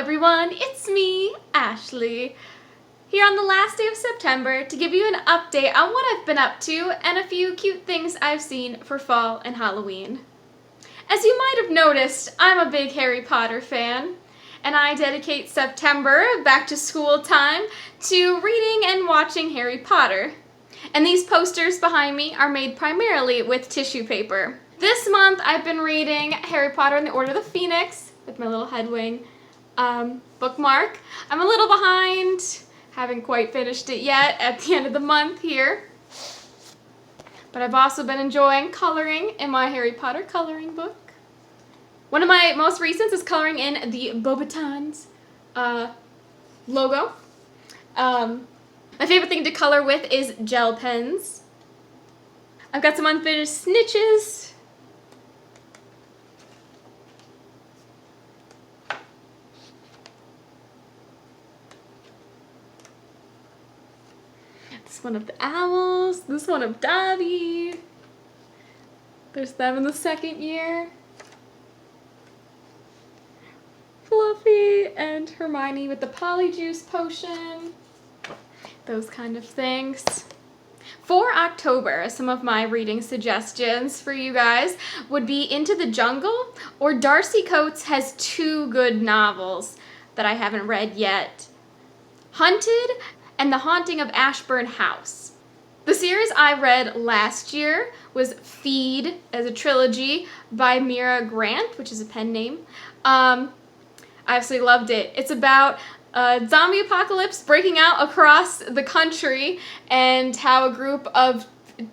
everyone, it's me, Ashley, here on the last day of September to give you an update on what I've been up to and a few cute things I've seen for fall and Halloween. As you might have noticed, I'm a big Harry Potter fan, and I dedicate September, back to school time, to reading and watching Harry Potter. And these posters behind me are made primarily with tissue paper. This month I've been reading Harry Potter and the Order of the Phoenix with my little Hedwig bookmark. I'm a little behind, haven't quite finished it yet at the end of the month here. But I've also been enjoying coloring in my Harry Potter coloring book. One of my most recents is coloring in the Beauxbatons logo. My favorite thing to color with is gel pens. I've got some unfinished snitches. This one of the owls, this one of Dobby. There's them in the second year. Fluffy and Hermione with the polyjuice potion. Those kind of things. For October, some of my reading suggestions for you guys would be Into the Jungle, or Darcy Coates has two good novels that I haven't read yet. Hunted and The Haunting of Ashburn House. The series I read last year was Feed as a trilogy by Mira Grant, which is a pen name. I absolutely loved it. It's about a zombie apocalypse breaking out across the country and how a group of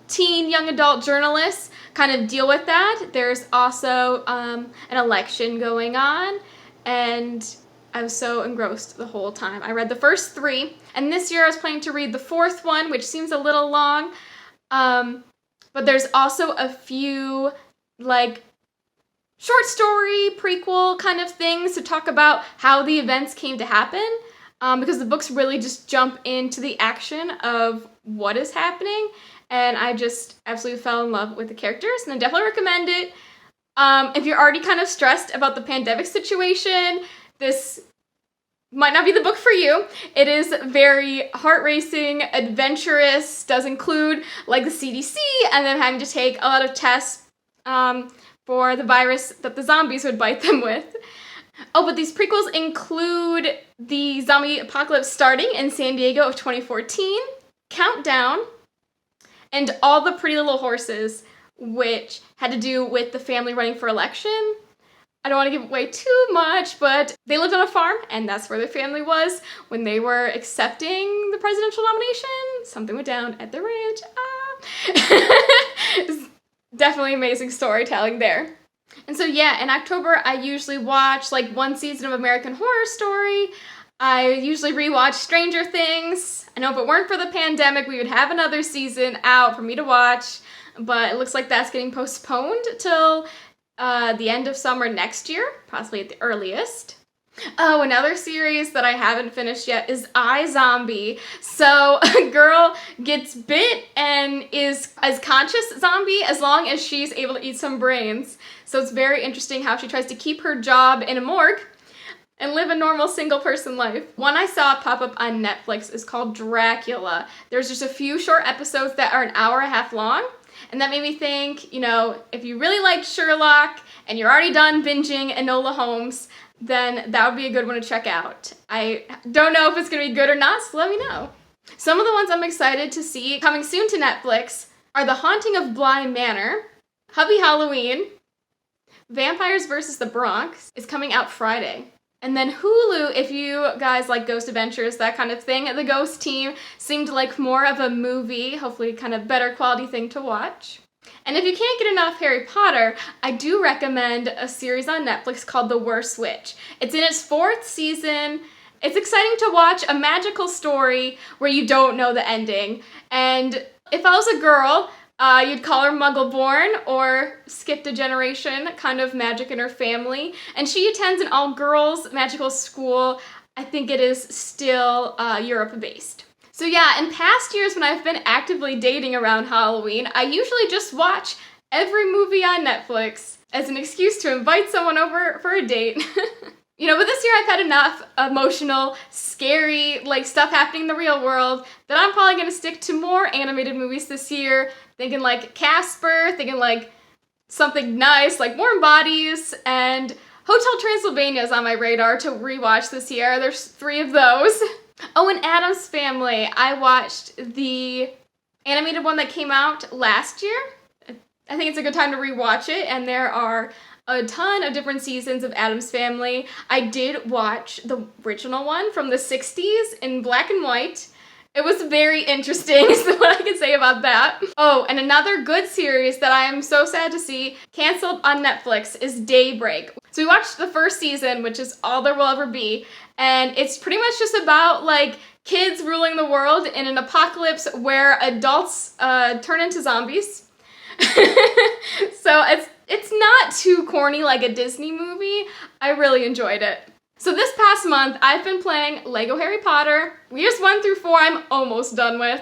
teen young adult journalists kind of deal with that. There's also an election going on, and I was so engrossed the whole time. I read the first three, and this year I was planning to read the fourth one, which seems a little long, but there's also a few, like, short story, prequel kind of things to talk about how the events came to happen, because the books really just jump into the action of what is happening, and I just absolutely fell in love with the characters, and I definitely recommend it. If you're already kind of stressed about the pandemic situation, this might not be the book for you. It is very heart-racing, adventurous, does include like the CDC and then having to take a lot of tests for the virus that the zombies would bite them with. Oh, but these prequels include the zombie apocalypse starting in San Diego of 2014, Countdown, and All the Pretty Little Horses, which had to do with the family running for election. I don't want to give away too much, but they lived on a farm, and that's where their family was when they were accepting the presidential nomination. Something went down at the ranch. It's definitely amazing storytelling there. And so yeah, in October, I usually watch like one season of American Horror Story. I usually rewatch Stranger Things. I know if it weren't for the pandemic, we would have another season out for me to watch, but it looks like that's getting postponed till the end of summer next year, possibly at the earliest. Oh, another series that I haven't finished yet is iZombie. So a girl gets bit and is as conscious zombie as long as she's able to eat some brains. So it's very interesting how she tries to keep her job in a morgue and live a normal single-person life. One I saw pop up on Netflix is called Dracula. There's just a few short episodes that are an hour and a half long. And that made me think, you know, if you really liked Sherlock and you're already done binging Enola Holmes, then that would be a good one to check out. I don't know if it's going to be good or not, so let me know. Some of the ones I'm excited to see coming soon to Netflix are The Haunting of Bly Manor, Hubby Halloween, Vampires vs. the Bronx is coming out Friday. And then Hulu, if you guys like Ghost Adventures, that kind of thing, the Ghost Team seemed like more of a movie, hopefully kind of better quality thing to watch. And if you can't get enough Harry Potter, I do recommend a series on Netflix called The Worst Witch. It's in its fourth season. It's exciting to watch a magical story where you don't know the ending. And if I was a girl, you'd call her Muggle-born or skipped a generation, kind of magic in her family. And she attends an all-girls magical school. I think it is still Europe-based. So yeah, in past years when I've been actively dating around Halloween, I usually just watch every movie on Netflix as an excuse to invite someone over for a date. You know, but this year I've had enough emotional, scary, like, stuff happening in the real world that I'm probably gonna stick to more animated movies this year. Thinking like Casper, thinking like something nice like Warm Bodies, and Hotel Transylvania is on my radar to rewatch this year. There's 3 of those. Oh, and Addams Family. I watched the animated one that came out last year. I think it's a good time to rewatch it, and there are a ton of different seasons of Addams Family. I did watch the original one from the 60s in black and white. It was very interesting, is what I can say about that. Oh, and another good series that I am so sad to see canceled on Netflix is Daybreak. So we watched the first season, which is all there will ever be, and it's pretty much just about, like, kids ruling the world in an apocalypse where adults turn into zombies. So it's not too corny like a Disney movie. I really enjoyed it. So this past month, I've been playing Lego Harry Potter. We just 1 through 4 I'm almost done with.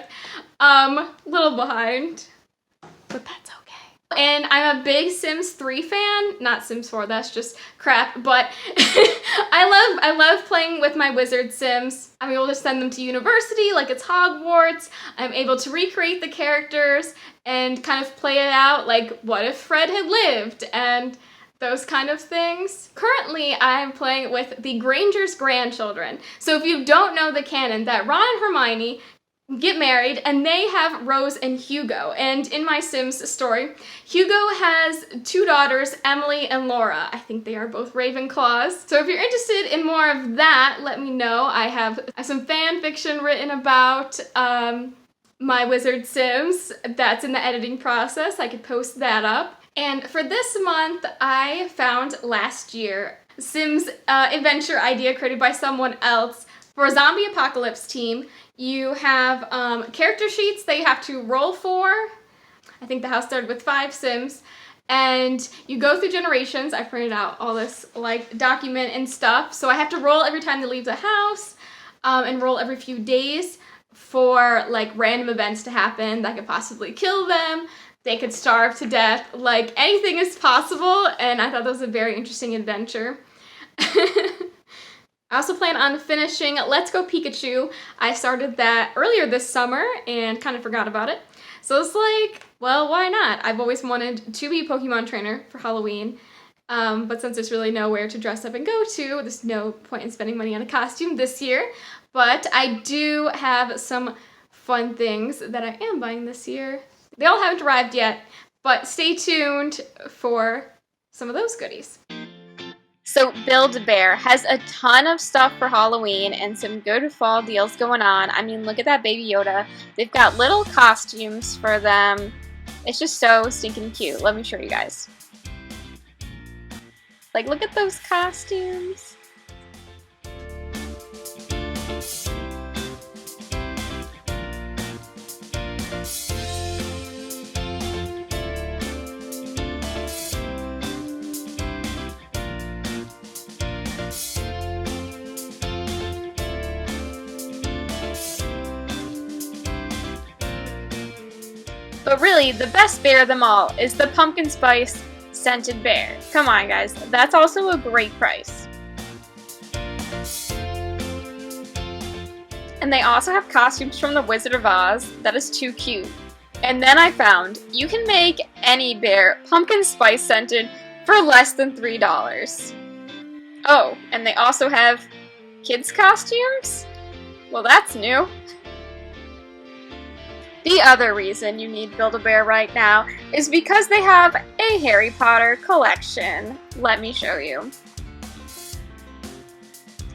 Little behind, but that's okay. And I'm a big Sims 3 fan. Not Sims 4, that's just crap, but I love playing with my wizard Sims. I'm able to send them to university like it's Hogwarts. I'm able to recreate the characters and kind of play it out like what if Fred had lived, and those kind of things. Currently, I'm playing with the Granger's grandchildren. So if you don't know the canon, that Ron and Hermione get married and they have Rose and Hugo. And in my Sims story, Hugo has 2 daughters, Emily and Laura. I think they are both Ravenclaws. So if you're interested in more of that, let me know. I have some fan fiction written about my wizard Sims. That's in the editing process. I could post that up. And for this month, I found last year Sims adventure idea created by someone else for a zombie apocalypse team. You have character sheets that you have to roll for. I think the house started with 5 Sims. And you go through generations. I printed out all this like document and stuff. So I have to roll every time they leave the house and roll every few days for like random events to happen that could possibly kill them. They could starve to death, like anything is possible, and I thought that was a very interesting adventure. I also plan on finishing Let's Go Pikachu. I started that earlier this summer and kind of forgot about it. So it's like, well, why not? I've always wanted to be a Pokemon trainer for Halloween, but since there's really nowhere to dress up and go to, there's no point in spending money on a costume this year. But I do have some fun things that I am buying this year. They all haven't arrived yet, but stay tuned for some of those goodies. So Build-A-Bear has a ton of stuff for Halloween and some good fall deals going on. I mean, look at that Baby Yoda. They've got little costumes for them. It's just so stinking cute. Let me show you guys. Like, look at those costumes. But really, the best bear of them all is the pumpkin spice scented bear. Come on, guys. That's also a great price. And they also have costumes from the Wizard of Oz. That is too cute. And then I found you can make any bear pumpkin spice scented for less than $3. Oh, and they also have kids' costumes? Well, that's new. The other reason you need Build-A-Bear right now is because they have a Harry Potter collection. Let me show you.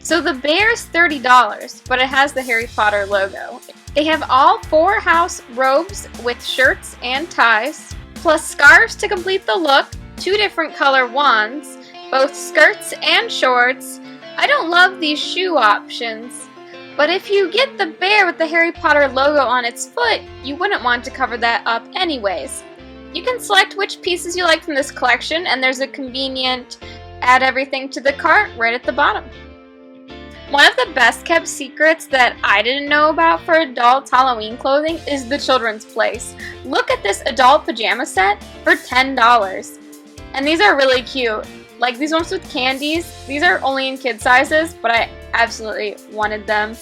So the bear is $30, but it has the Harry Potter logo. They have all 4 house robes with shirts and ties, plus scarves to complete the look, 2 different color wands, both skirts and shorts. I don't love these shoe options. But if you get the bear with the Harry Potter logo on its foot, you wouldn't want to cover that up anyways. You can select which pieces you like from this collection, and there's a convenient add everything to the cart right at the bottom. One of the best kept secrets that I didn't know about for adult Halloween clothing is the Children's Place. Look at this adult pajama set for $10. And these are really cute. Like these ones with candies. These are only in kid sizes, but I absolutely wanted them.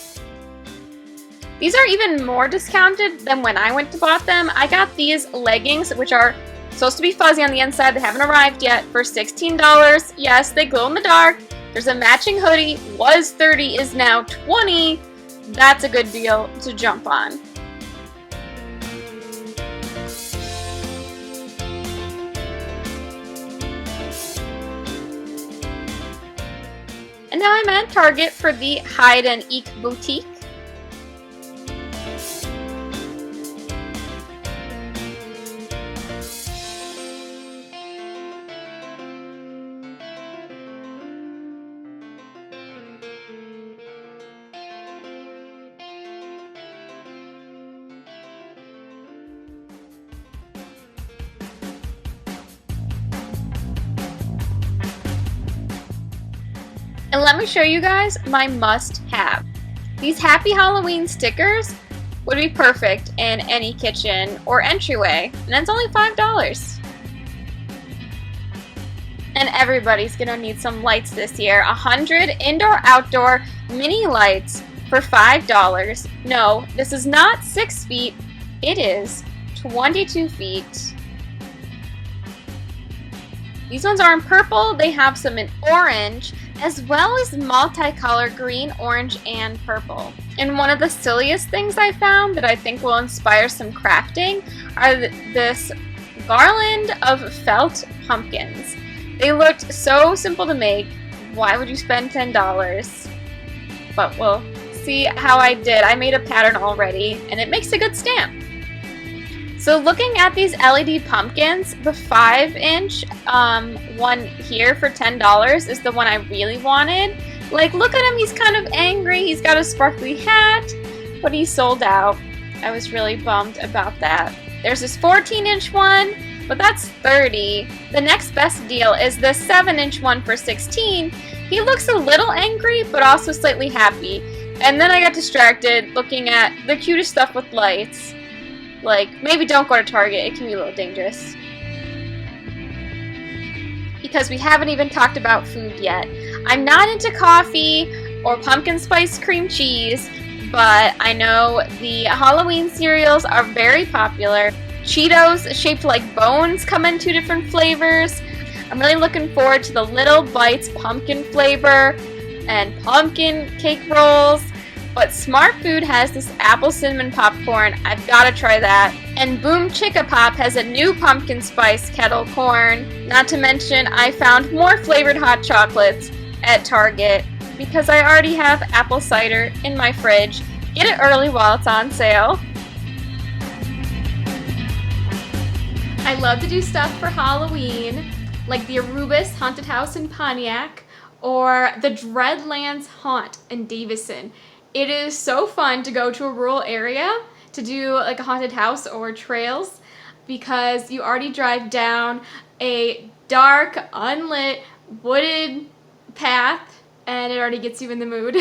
These are even more discounted than when I went to bought them. I got these leggings, which are supposed to be fuzzy on the inside. They haven't arrived yet, for $16. Yes, they glow in the dark. There's a matching hoodie. Was 30, is now 20. That's a good deal to jump on. And now I'm at Target for the Hide and Eek Boutique. And let me show you guys my must-have. These Happy Halloween stickers would be perfect in any kitchen or entryway, and it's only $5. And everybody's gonna need some lights this year. 100 indoor-outdoor mini lights for $5. No, this is not 6 feet, it is 22 feet. These ones are in purple, they have some in orange, as well as multicolor green, orange, and purple. And one of the silliest things I found that I think will inspire some crafting are this garland of felt pumpkins. They looked so simple to make. Why would you spend $10? But we'll see how I did. I made a pattern already, and it makes a good stamp. So looking at these LED pumpkins, the 5-inch one here for $10 is the one I really wanted. Like, look at him, he's kind of angry, he's got a sparkly hat, but he sold out. I was really bummed about that. There's this 14-inch one, but that's $30. The next best deal is the 7-inch one for $16. He looks a little angry, but also slightly happy. And then I got distracted looking at the cutest stuff with lights. Like, maybe don't go to Target, it can be a little dangerous. Because we haven't even talked about food yet. I'm not into coffee or pumpkin spice cream cheese, but I know the Halloween cereals are very popular. Cheetos shaped like bones come in 2 different flavors. I'm really looking forward to the Little Bites pumpkin flavor and pumpkin cake rolls. But Smart Food has this apple cinnamon popcorn. I've got to try that. And Boom Chicka Pop has a new pumpkin spice kettle corn. Not to mention, I found more flavored hot chocolates at Target because I already have apple cider in my fridge. Get it early while it's on sale. I love to do stuff for Halloween, like the Arubis Haunted House in Pontiac or the Dreadlands Haunt in Davison. It is so fun to go to a rural area to do like a haunted house or trails because you already drive down a dark, unlit, wooded path and it already gets you in the mood.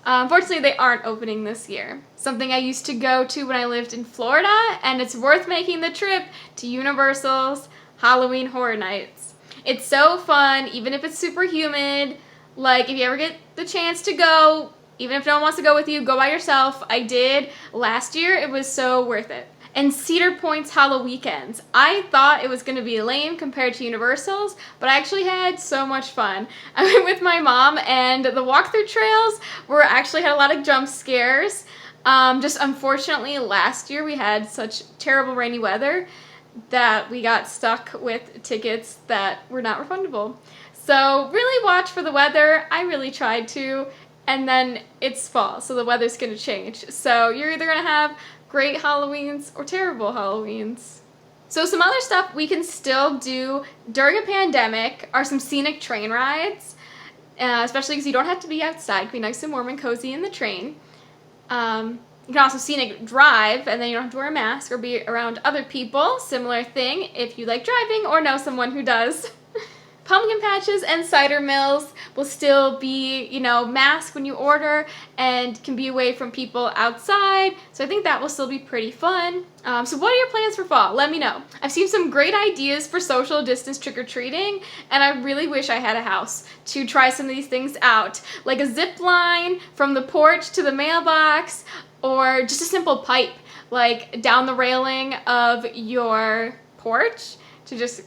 Unfortunately, they aren't opening this year. Something I used to go to when I lived in Florida, and it's worth making the trip to Universal's Halloween Horror Nights. It's so fun, even if it's super humid. Like, if you ever get the chance to go, even if no one wants to go with you, go by yourself. I did last year. It was so worth it. And Cedar Point's Halloweekends. I thought it was going to be lame compared to Universal's, but I actually had so much fun. I went with my mom, and the walkthrough trails actually had a lot of jump scares. Just unfortunately, last year we had such terrible rainy weather that we got stuck with tickets that were not refundable. So really watch for the weather. I really tried to. And then it's fall, so the weather's going to change. So you're either going to have great Halloweens or terrible Halloweens. So some other stuff we can still do during a pandemic are some scenic train rides, especially because you don't have to be outside. You can be nice and warm and cozy in the train. You can also scenic drive, and then you don't have to wear a mask or be around other people. Similar thing if you like driving or know someone who does. Pumpkin patches and cider mills will still be, you know, masked when you order and can be away from people outside. So I think that will still be pretty fun. So what are your plans for fall? Let me know. I've seen some great ideas for social distance trick-or-treating, and I really wish I had a house to try some of these things out. Like a zip line from the porch to the mailbox, or just a simple pipe, like down the railing of your porch to just,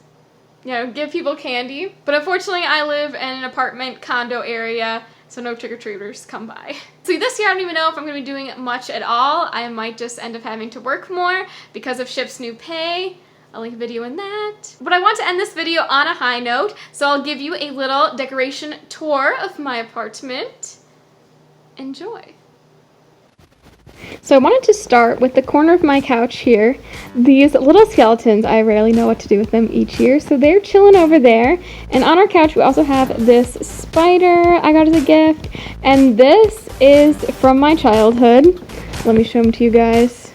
you know, give people candy. But unfortunately, I live in an apartment condo area, so no trick-or-treaters come by. So this year, I don't even know if I'm gonna be doing much at all. I might just end up having to work more because of Ship's new pay. I'll link a video in that. But I want to end this video on a high note, so I'll give you a little decoration tour of my apartment. Enjoy. So I wanted to start with the corner of my couch here. These little skeletons, I rarely know what to do with them each year, so they're chilling over there. And on our couch we also have this spider I got as a gift, and this is from my childhood. Let me show them to you guys.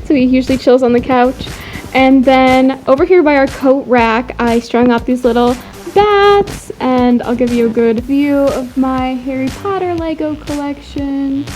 So he usually chills on the couch. And then over here by our coat rack, I strung up these little bats, and I'll give you a good view of my Harry Potter Lego collection.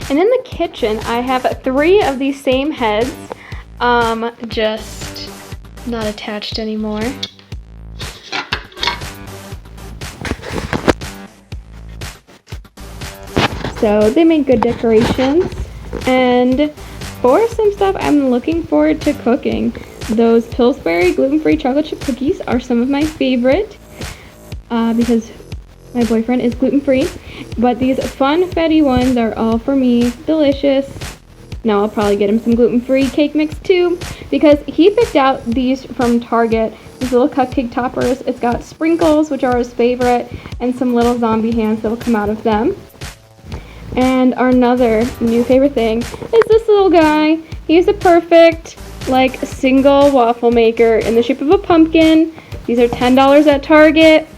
And in the kitchen, I have 3 of these same heads, just not attached anymore. So they make good decorations. And for some stuff I'm looking forward to cooking, those Pillsbury gluten-free chocolate chip cookies are some of my favorite, because my boyfriend is gluten-free. But these funfetti ones are all for me. Delicious. Now I'll probably get him some gluten-free cake mix too, because he picked out these from Target. These little cupcake toppers. It's got sprinkles, which are his favorite, and some little zombie hands that will come out of them. And our another new favorite thing is this little guy. He's a perfect, like, single waffle maker in the shape of a pumpkin. These are $10 at Target.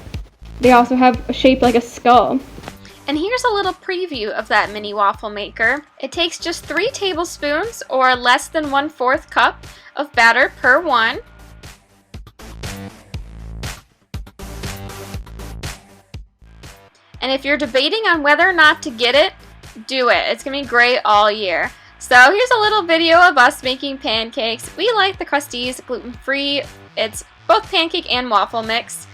They also have a shape like a skull. And here's a little preview of that mini waffle maker. It takes just 3 tablespoons, or less than 1/4 cup of batter per one. And if you're debating on whether or not to get it, do it. It's gonna be great all year. So here's a little video of us making pancakes. We like the Crusties gluten-free. It's both pancake and waffle mix.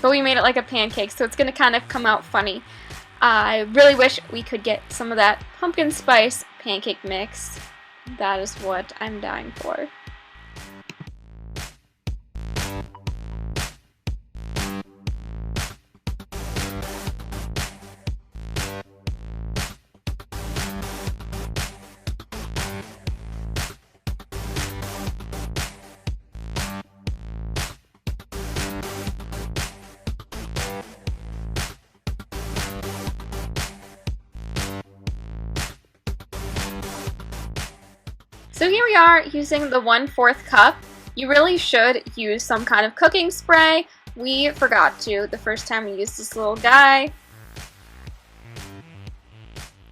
But we made it like a pancake, so it's going to kind of come out funny. I really wish we could get some of that pumpkin spice pancake mix. That is what I'm dying for. So here we are using the 1/4 cup. You really should use some kind of cooking spray. We forgot to the first time we used this little guy.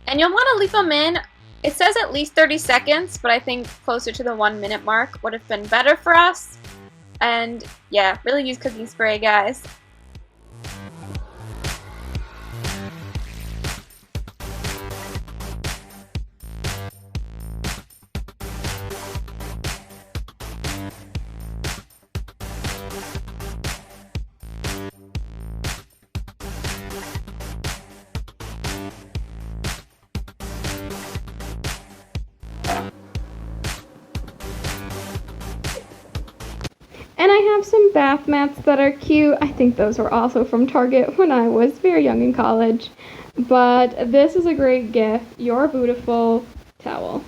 And you'll want to leave them in, it says at least 30 seconds, but I think closer to the 1-minute mark would have been better for us. And yeah, really use cooking spray, guys. And I have some bath mats that are cute. I think those were also from Target when I was very young in college. But this is a great gift. You're Beautiful towel.